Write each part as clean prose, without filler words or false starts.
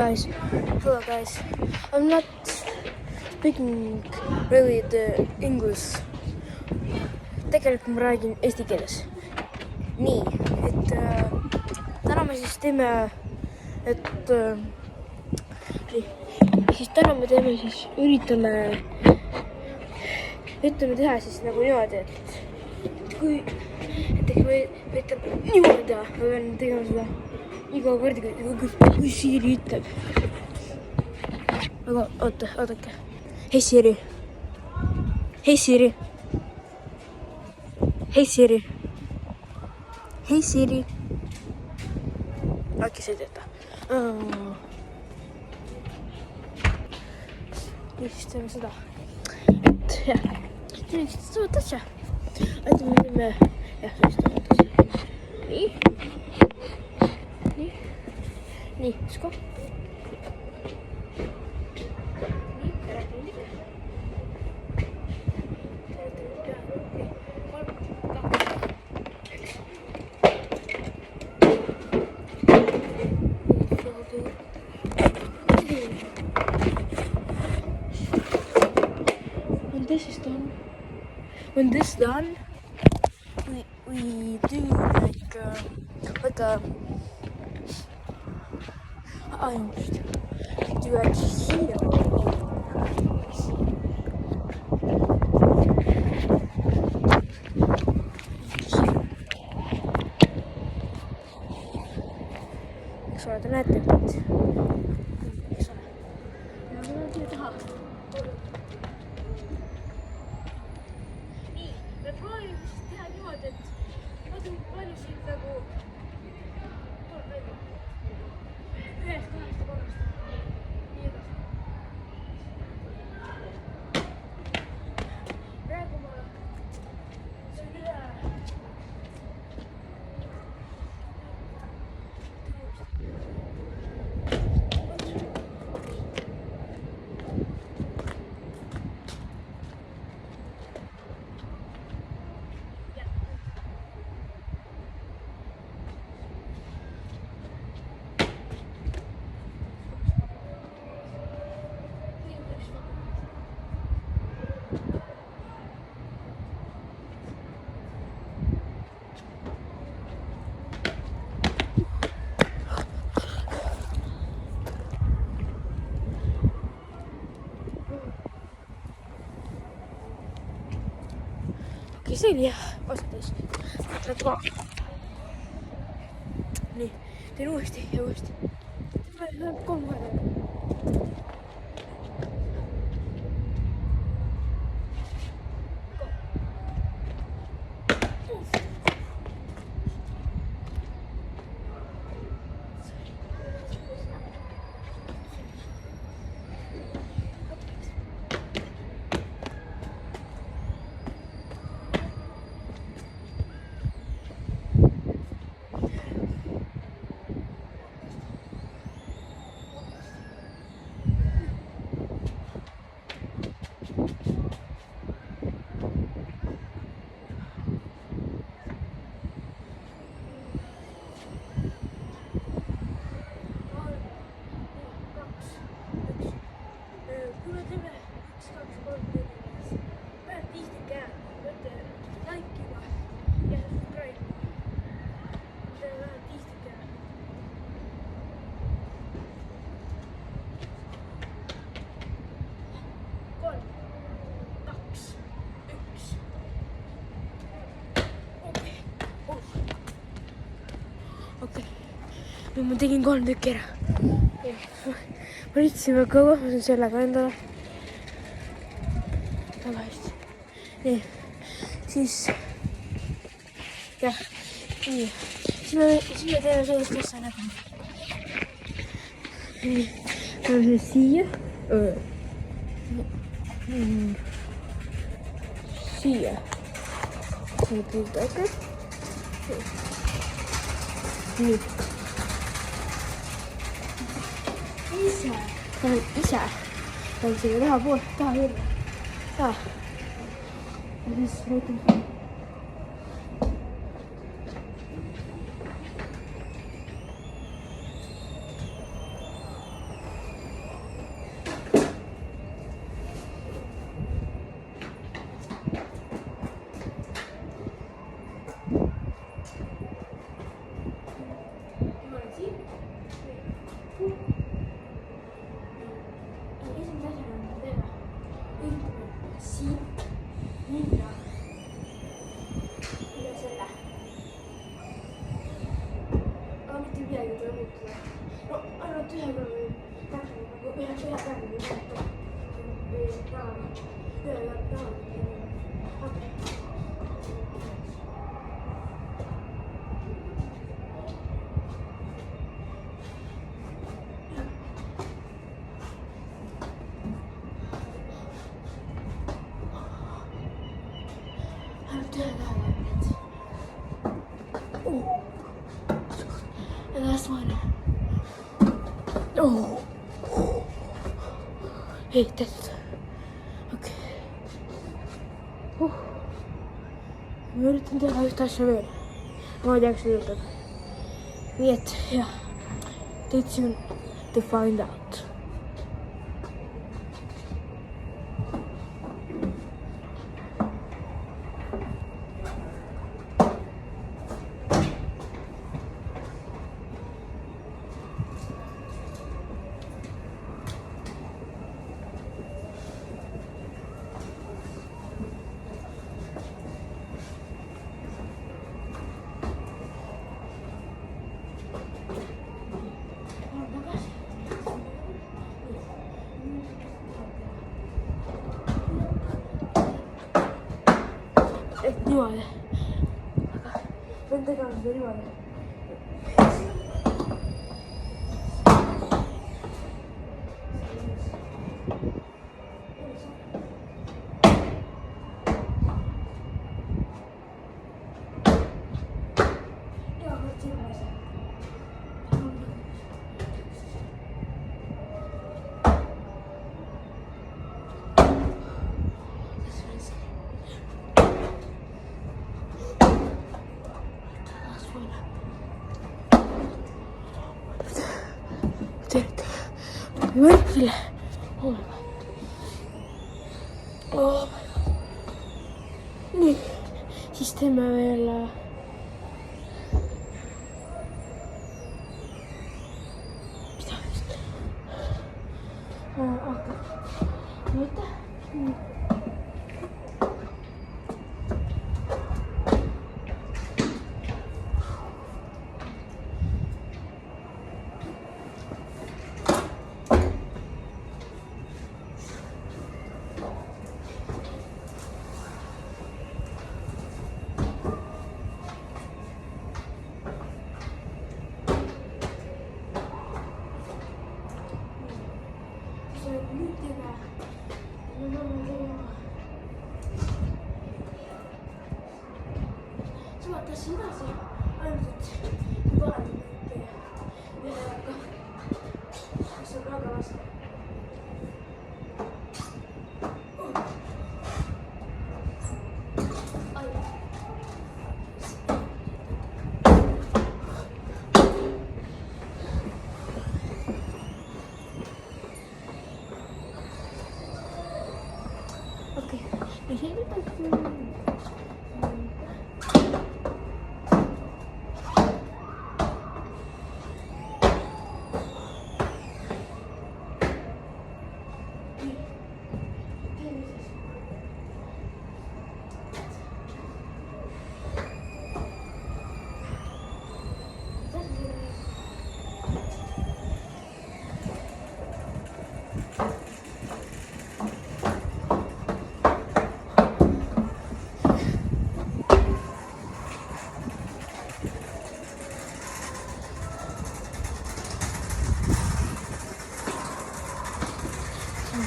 Guys, hello guys. I'm not speaking really the English. Tegelikult ma räägin eesti keeles. Nii, et täna me siis teeme, täna me teeme siis, üritame teha siis nagu niimoodi, et kui näiteks ma ütlen niimoodi teha, ma pean tegema seda iga kord, kui Siri ütleb. Aga oodake. Hei Siri. Hei Siri. Hei Siri. Hei Siri. Äkki see ei tööta. Ja siis teeme seda. Et jah. Nüüd siis tõuvad asja. Et me teeme jah, siis tõuvad asja. Nii. Nii, sko. Nii, ära tuli. When this is done, we do like a do a seal. Eks ole, te näete mind. Eks ole. Ja ma olen teie taha. Nii, me proovime siis teha niimoodi, et vaata palju siin nagu tuleb välja. Ühest, kahest ja kolmest. Nii edasi. Praegu ma sain üle. See oli jah, vastutas. Mõtled ka. Nii, teen uuesti ja uuesti. Läheb 3 korda. Okei. Nüüd ma tegin 3 tükki ära. Ma üritasin väga kaua, ma sain sellega endale. Väga hästi. Nii. Siis. Jah. Nii. Siis me teeme sellist asja nägu. Nii. Teeme see siia. Siia. Siia tüüd äkki. Nii. Ise. Lähen siia taha juurde. Ja siis rohkem. Oh, the last one. Oh, hey, that's okay. Mä yritin tehdä yhtä asiaa vielä. Mä en tiedä, yritetään. Niin et, ja. Stay tuned to find out. Niimoodi. Pean tegema seda niimoodi. Võrkile. Oh my god. Oh. Nii, siis teeme veel mida vist? Aga võta. Vaatasin edasi ainult, et vahel ühe aega, mis on väga raske. Okei, ja selline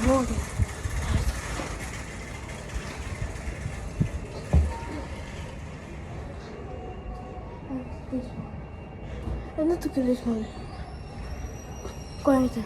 moodi. Natuke teistmoodi. Kohe näitan.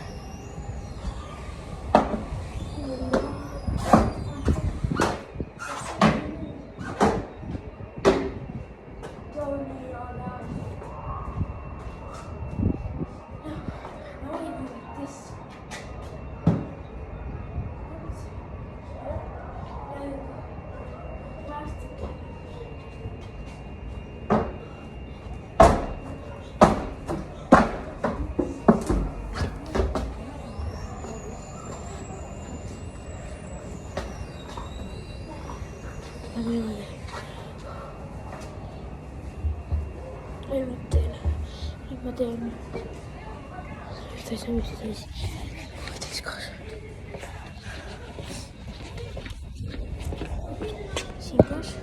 Nüüd ma teen ühte asja, mis siis mis kohas. siin kohas.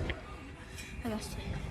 hädasti.